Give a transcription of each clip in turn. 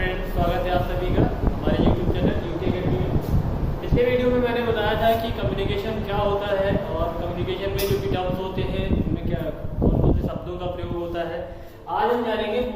Friends, स्वागत है आप सभी का हमारे YouTube चैनल यूके अकेडमी में। पिछले वीडियो में मैंने बताया था कि कम्युनिकेशन क्या होता है और कम्युनिकेशन में जो भी टर्म्स होते हैं उनमें क्या कौन कौन से शब्दों का प्रयोग होता है। आज हम जानेंगे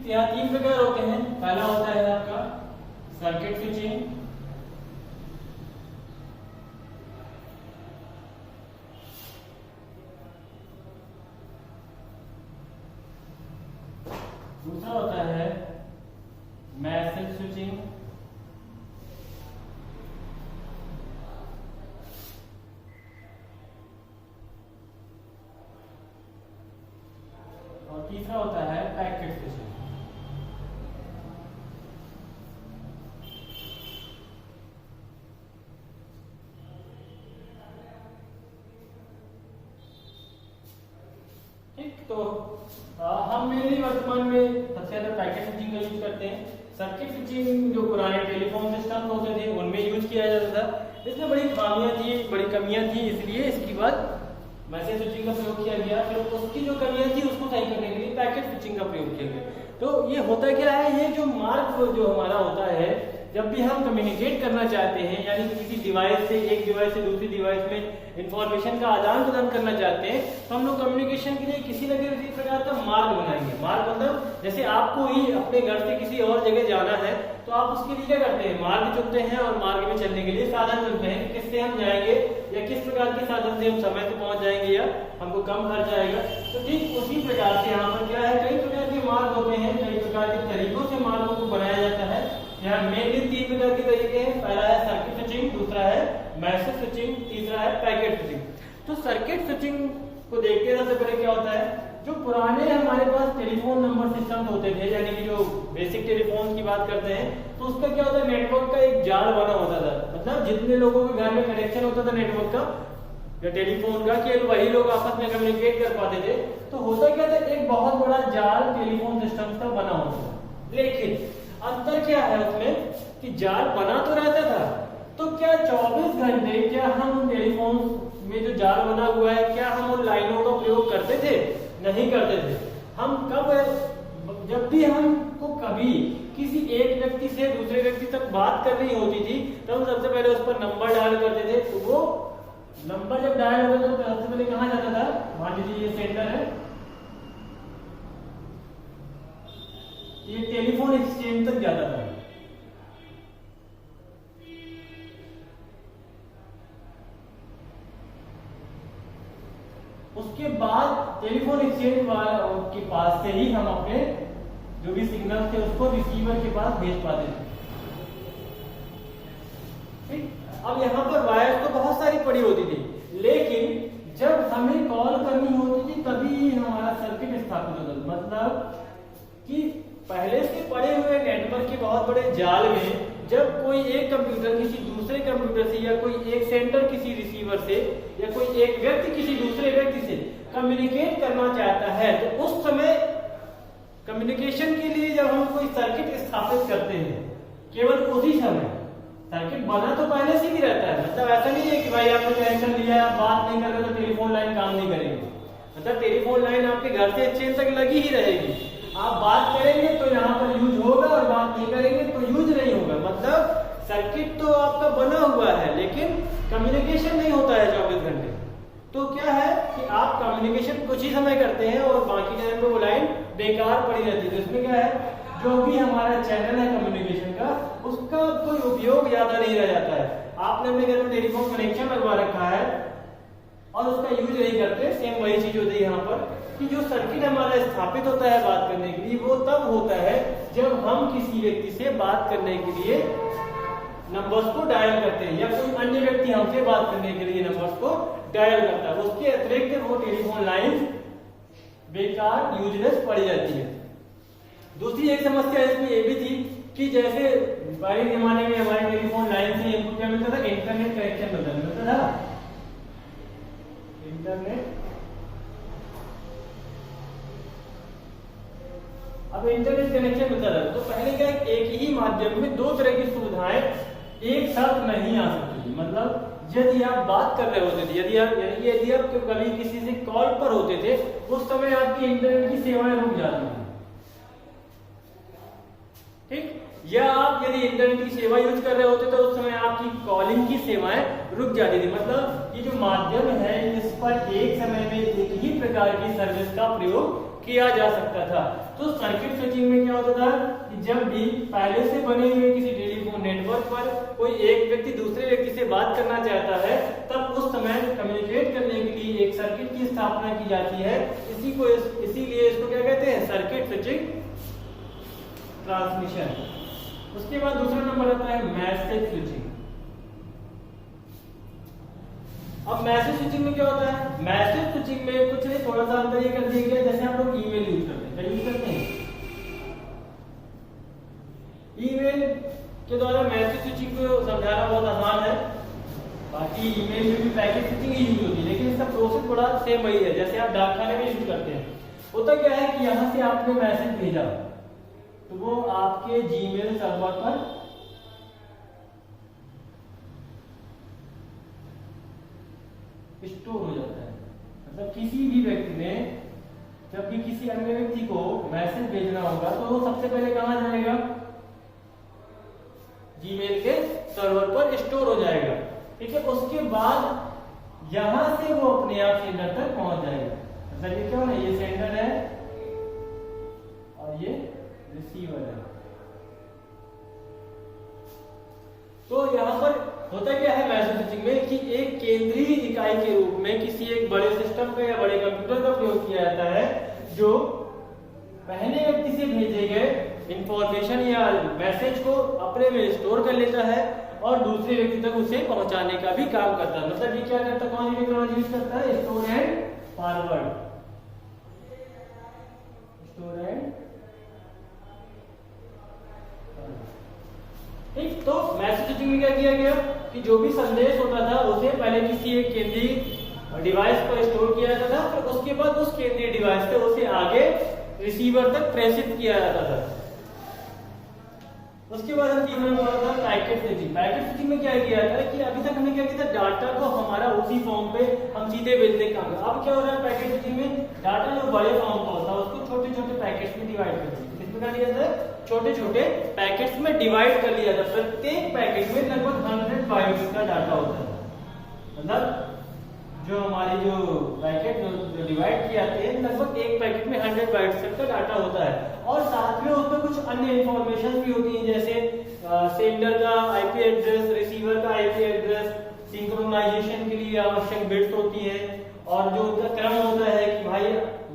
यहाँ तीन प्रकार होते हैं। पहला होता है आपका सर्किट स्विचिंग, दूसरा होता है मैसेज स्विचिंग, और तीसरा होता है पैकेट स्विचिंग। तो हम मेनली वर्तमान में सबसे ज्यादा पैकेट स्विचिंग का यूज करते हैं। सर्किट स्विचिंग जो पुराने टेलीफोन सिस्टम होते थे उनमें यूज किया जाता था। इसमें बड़ी खामियां थी, बड़ी कमियां थी, इसलिए इसके बाद मैसेज स्विचिंग का प्रयोग किया गया। फिर उसकी जो कमियां थी उसको सही करने के लिए पैकेट स्विचिंग का प्रयोग किया गया। तो ये होता क्या है, ये जो मार्ग जो हमारा होता है जब भी हम कम्युनिकेट करना चाहते हैं, यानी किसी डिवाइस से एक डिवाइस से दूसरी डिवाइस में इंफॉर्मेशन का आदान प्रदान करना चाहते हैं, तो हम लोग कम्युनिकेशन के लिए किसी न किसी प्रकार का मार्ग बनाएंगे। मार्ग मतलब जैसे आपको ही अपने घर से किसी और जगह जाना है तो आप उसके लिए क्या करते हैं, मार्ग चुनते हैं और मार्ग में चलने के लिए साधन चुनते हैं कि किससे हम जाएंगे या किस प्रकार के साधन से हम समय से पहुंच जाएंगे या हमको कम खर्च आएगा। तो ठीक उसी प्रकार से यहाँ पर क्या है, कई प्रकार के मार्ग होते हैं, कई प्रकार के तरीकों से मार्गों को बनाया जाता है। यहाँ मेनली तीन प्रकार के तरीके हैं। पहला है सर्किट स्विचिंग, दूसरा है मैसेज स्विचिंग, तीसरा है पैकेट स्विचिंग। तो सर्किट स्विचिंग को देखते हैं सबसे पहले क्या होता है, जो पुराने हमारे पास टेलीफोन नंबर सिस्टम होते थे, यानी कि जो बेसिक टेलीफोन की बात करते हैं, तो उसका क्या होता है, नेटवर्क का एक जाल बना होता था। मतलब जितने लोगों के घर में कनेक्शन होता था नेटवर्क का या टेलीफोन का, केवल वही लोग आपस में कम्युनिकेट कर पाते थे। तो होता क्या था, एक बहुत बड़ा जाल टेलीफोन सिस्टम का बना होता था। लेकिन अंतर क्या है उसमें कि जाल बना तो रहता था, तो क्या 24 घंटे क्या हम उन टेलीफोन में जो जाल बना हुआ है, क्या हम उन लाइनों का प्रयोग करते थे? नहीं करते थे। हम कब, जब भी हमको कभी किसी एक व्यक्ति से दूसरे व्यक्ति तक बात करनी होती थी, तब हम सबसे पहले उस पर नंबर डायल करते थे। तो वो नंबर जब डायल होता था तो सबसे पहले कहाँ जाता था, मान लीजिए ये सेंटर है, ये टेलीफोन एक्सचेंज तक जाता था। उसके बाद टेलीफोन एक्सचेंज के पास से ही हम अपने जो भी सिग्नल थे उसको रिसीवर के पास भेज पाते थे। ठीक, अब यहाँ पर वायर तो बहुत सारी पड़ी होती थी, लेकिन जब हमें कॉल करनी होती थी तभी हमारा सर्किट स्थापित होता था। मतलब कि पहले से पड़े हुए नेटवर्क के बहुत बड़े जाल में जब कोई एक कंप्यूटर किसी दूसरे कंप्यूटर से या कोई एक सेंटर किसी रिसीवर से या कोई एक व्यक्ति किसी दूसरे व्यक्ति से कम्युनिकेट करना चाहता है, तो उस समय कम्युनिकेशन के लिए जब हम कोई सर्किट स्थापित करते हैं, केवल उसी समय सर्किट बना तो पहले से ही रहता है। मतलब ऐसा नहीं है कि भाई आपने कनेक्शन लिया, आप बात नहीं कर रहे तो टेलीफोन लाइन काम नहीं करेगी। मतलब टेलीफोन लाइन आपके घर से एक्सचेंज तक लगी ही रहेगी। आप बात करेंगे तो यहाँ पर यूज होगा और बात नहीं करेंगे तो यूज नहीं होगा। मतलब सर्किट तो आपका बना हुआ है लेकिन कम्युनिकेशन नहीं होता है 24 घंटे। तो क्या है कि आप कम्युनिकेशन कुछ ही समय करते हैं और बाकी टाइम पे वो लाइन बेकार पड़ी रहती है। तो इसमें क्या है, जो भी हमारा चैनल है कम्युनिकेशन का, उसका कोई उपयोग ज्यादा नहीं रह जाता है। आपने अपने घर में टेलीफोन कनेक्शन लगवा रखा है और उसका यूज नहीं करते। सेम वही चीज होती है यहाँ पर कि जो सर्किट हमारा स्थापित होता है बात करने के लिए, वो तब होता है जब हम किसी व्यक्ति से बात करने के लिए नंबर्स को डायल करते हैं या कोई अन्य व्यक्ति हमसे बात करने के लिए नंबर्स को डायल करता है। उसके अतिरिक्त वो टेलीफोन लाइन बेकार यूजलेस पड़ी जाती है। दूसरी एक समस्या इसमें ये भी थी कि जैसे पहले जमाने में हमारे टेलीफोन लाइन से इनपुट क्या मिलता था, इंटरनेट कनेक्शन मिलता था, इंटरनेट। अब इंटरनेट कनेक्शन मिलता था तो पहले क्या एक ही माध्यम में दो तरह की सुविधाएं एक साथ नहीं आ सकती थी। मतलब यदि आप बात कर रहे होते थे, यदि आप कभी किसी से कॉल पर होते थे, उस समय आपकी इंटरनेट की सेवाएं रुक जाती थी, ठीक। या आप यदि इंटरनेट की सेवा यूज कर रहे होते तो उस समय आपकी कॉलिंग की सेवाएं रुक जाती थी। मतलब ये जो माध्यम है इस पर एक समय में एक ही प्रकार की सर्विस का प्रयोग किया जा सकता था। तो सर्किट स्विचिंग में क्या होता था कि जब भी पहले से बने हुए किसी टेलीफोन नेटवर्क पर कोई एक व्यक्ति दूसरे व्यक्ति से बात करना चाहता है, तब उस समय कम्युनिकेट करने के लिए एक सर्किट की स्थापना की जाती है। इसीलिए इसको क्या कहते हैं, सर्किट स्विचिंग ट्रांसमिशन। उसके बाद दूसरा नंबर आता है मैसेज स्विचिंग। अब मैसेज स्विचिंग में क्या होता है, मैसेज स्विचिंग में कुछ नहीं, थोड़ा सा अंतर ये कर दिया गया, जैसे आप लोग ईमेल यूज करते हैं, क्या यूज करते हैं, ईमेल के द्वारा मैसेज स्विचिंग को समझाना बहुत आसान है। बाकी ईमेल में भी पैकेट स्विचिंग ही यूज होती है, लेकिन इसका प्रोसेस थोड़ा सेम वही है जैसे आप डाकखाने में यूज करते हैं। होता क्या है कि यहाँ से आपने मैसेज भेजा तो वो आपके जीमेल सर्वर पर स्टोर हो जाता है। मतलब किसी भी व्यक्ति ने जब भी किसी अन्य व्यक्ति को मैसेज भेजना होगा तो वो सबसे पहले कहां जाएगा, जीमेल के सर्वर पर स्टोर हो जाएगा, ठीक है। उसके बाद यहां से वो अपने आप सेंडर तक पहुंच जाएगा। मतलब ये क्या है, ये सेंडर है और ये रिसीवर है। तो यहां पर होता क्या है मैसेज स्विचिंग में कि एक केंद्रीय इकाई के रूप में किसी एक बड़े सिस्टम का या बड़े कंप्यूटर का प्रयोग किया जाता है, जो पहले व्यक्ति से भेजे गए इंफॉर्मेशन या मैसेज को अपने में स्टोर कर लेता है और दूसरे व्यक्ति तक उसे पहुंचाने का भी काम करता है। मतलब ये क्या करता है, कौन सी टेक्नोलॉजी यूज करता है, store and forward, store and. ठीक, तो मैसेज स्विचिंग में क्या किया गया कि जो भी संदेश होता था उसे पहले किसी एक केंद्रीय डिवाइस पर स्टोर किया जाता था, फिर उसके बाद उस केंद्रीय डिवाइस से उसे आगे रिसीवर तक प्रेषित किया जाता था। उसके बाद हम तीसरा नंबर था पैकेट स्विचिंग। पैकेट स्विचिंग में क्या किया जाता है कि अभी तक हमने क्या किया था, डाटा को हमारा उसी फॉर्म पे हम सीधे भेजने का। अब क्या हो रहा है पैकेट स्विचिंग में, डाटा जो बड़े फॉर्म का होता है उसको छोटे छोटे पैकेट्स में डिवाइड कर दिया। किस प्रकार किया जाता है, छोटे छोटे पैकेट्स में डिवाइड कर लिया जाता है। प्रत्येक पैकेट में लगभग 100 बाइट्स का डाटा होता है। मतलब जो हमारे जो पैकेट जो डिवाइड किए जाते हैं, लगभग एक पैकेट में 100 बाइट्स तक का डाटा होता है। और साथ में उसमें कुछ अन्य इंफॉर्मेशन भी होती है, जैसे सेंडर का आईपी एड्रेस, रिसीवर का आईपी एड्रेस, सिंक्रोनाइजेशन के लिए आवश्यक बिट्स होती है, और जो उनका क्रम होता है कि भाई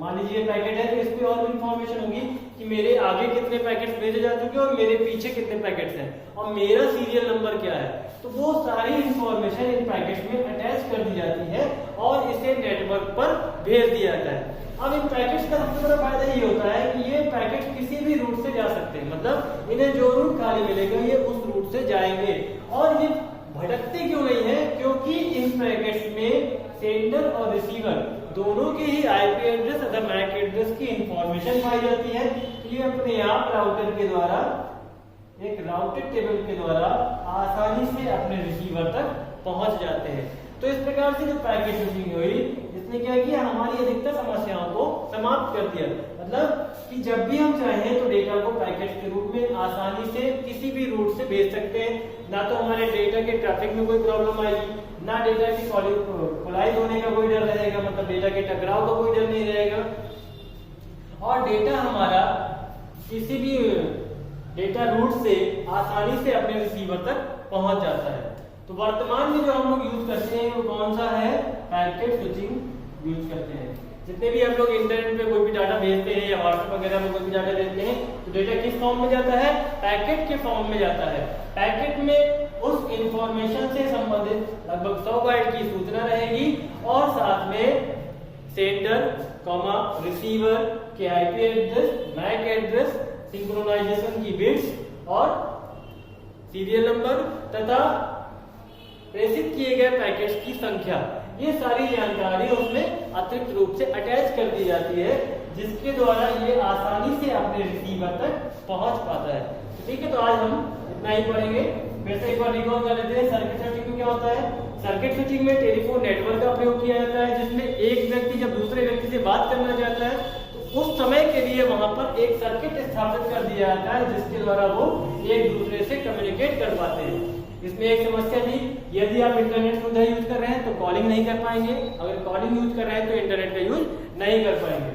मान लीजिए पैकेट है तो इस पे और इंफॉर्मेशन होगी कि मेरे आगे कितने पैकेट्स भेजे जा चुके हैं और मेरे पीछे कितने पैकेट्स हैं और मेरा सीरियल नंबर क्या है। तो वो सारी इंफॉर्मेशन इन पैकेट्स में अटैच कर दी जाती है और इसे नेटवर्क पर भेज दिया जाता है। अब इन पैकेट्स का सबसे बड़ा फायदा ये होता है कि ये पैकेट्स किसी भी रूट से जा सकते हैं। मतलब इन्हें जो रूट खाली मिलेगा ये उस रूट से जाएंगे, और ये भटकते क्यों नहीं है, क्योंकि इन पैकेट्स में सेंडर और रिसीवर दोनों के ही आईपी एड्रेस अथवा मैक एड्रेस की इंफॉर्मेशन पाई जाती है। तो ये अपने आप राउटर के द्वारा, एक राउटेड टेबल के द्वारा आसानी से अपने रिसीवर तक पहुंच जाते हैं। तो इस प्रकार से जो पैकेट स्विचिंग हुई, इसने क्या किया, हमारी अधिकतर समस्याओं को समाप्त कर दिया। मतलब कि जब भी हम चाहें तो डेटा को पैकेट के रूप में आसानी से किसी भी रूट से भेज सकते हैं। ना तो हमारे डेटा के ट्रैफिक में कोई प्रॉब्लम आएगी, ना डेटा की कोलाइड होने का कोई डर रहेगा, मतलब डेटा के टकराव का कोई डर नहीं रहेगा, और डेटा हमारा किसी भी डेटा रूट से आसानी से अपने रिसीवर तक पहुंच जाता है। तो वर्तमान में जो हम लोग यूज करते हैं वो कौन सा है, पैकेट स्विचिंग यूज करते हैं। जितने भी हम लोग इंटरनेट पे कोई भी डाटा भेजते हैं या व्हाट्सएप वगैरह में कोई भी डाटा देते हैं तो डेटा किस फॉर्म में जाता है, पैकेट के फॉर्म में जाता है। पैकेट में उस इंफॉर्मेशन से संबंधित लगभग 100 बाइट की सूचना रहेगी और साथ में सेंडर रिसीवर के IP address, MAC address, synchronization की बिट्स और सीरियल नंबर तथा प्रेषित किए गए पैकेट्स की संख्या, ये सारी जानकारी उसमें अतिरिक्त रूप से अटैच कर दी जाती है, जिसके द्वारा ये आसानी से अपने रिसीवर तक पहुंच पाता है। ठीक है, तो आज हम इतना ही पढ़ेंगे। फिर से एक बार रिकॉल कर लेते हैं। सर्किट स्विचिंग में क्या होता है? सर्किट स्विचिंग में टेलीफोन नेटवर्क का प्रयोग किया जाता है, जिसमें एक व्यक्ति जब दूसरे व्यक्ति से बात करना चाहता है तो उस समय के लिए वहां पर एक सर्किट स्थापित कर दिया जाता है, जिसके द्वारा वो एक दूसरे से कम्युनिकेट कर पाते हैं। इसमें एक समस्या थी, यदि आप इंटरनेट सुविधा यूज कर रहे हैं तो कॉलिंग नहीं कर पाएंगे, अगर कॉलिंग यूज कर रहे हैं तो इंटरनेट का यूज नहीं कर पाएंगे।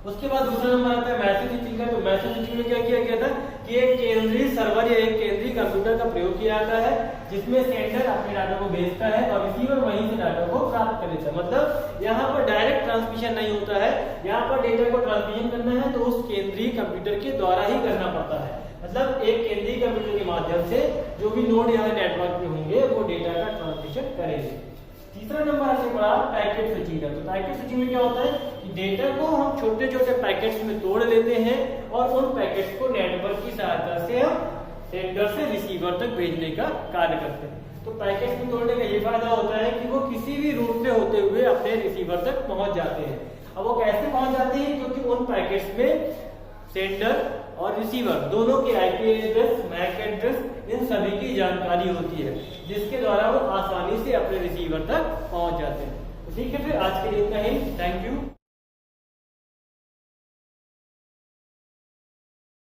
उसके बाद दूसरा नंबर आता है मैसेज स्विचिंग का। तो मैसेज स्विचिंग में क्या किया गया था कि एक केंद्रीय सर्वर या एक केंद्रीय कंप्यूटर का प्रयोग किया जाता है, जिसमें सेंडर अपने डाटा को भेजता है और रिसीवर वहीं से डाटा को प्राप्त कर लेता है। मतलब यहाँ पर डायरेक्ट ट्रांसमिशन नहीं होता है, यहाँ पर डेटा को ट्रांसमिशन करना है तो उस केंद्रीय कंप्यूटर के द्वारा ही करना पड़ता है। मतलब एक केंद्रीय कंप्यूटर के माध्यम से जो भी नोड यहाँ नेटवर्क में होंगे वो डेटा का ट्रांसमिशन करेंगे। तीसरा नंबर हमने पढ़ा पैकेट स्विचिंग का। तो पैकेट स्विचिंग में क्या होता है कि डेटा को हम छोटे छोटे पैकेट्स में तोड़ लेते हैं और उन पैकेट्स को नेटवर्क की सहायता से हम सेंडर से रिसीवर तक भेजने का कार्य करते हैं। तो पैकेट्स में तोड़ने का ये फायदा होता है कि वो किसी भी रूट से होते हुए अपने रिसीवर तक पहुंच जाते हैं। अब वो कैसे पहुंच जाते हैं? क्योंकि उन पैकेट्स में सेंडर और रिसीवर दोनों के आईपी एड्रेस, मैक एड्रेस, इन सभी की जानकारी होती है, जिसके द्वारा वो आसानी से अपने रिसीवर तक पहुंच जाते हैं। ठीक है, फिर आज के लिए इतना ही। Thank you.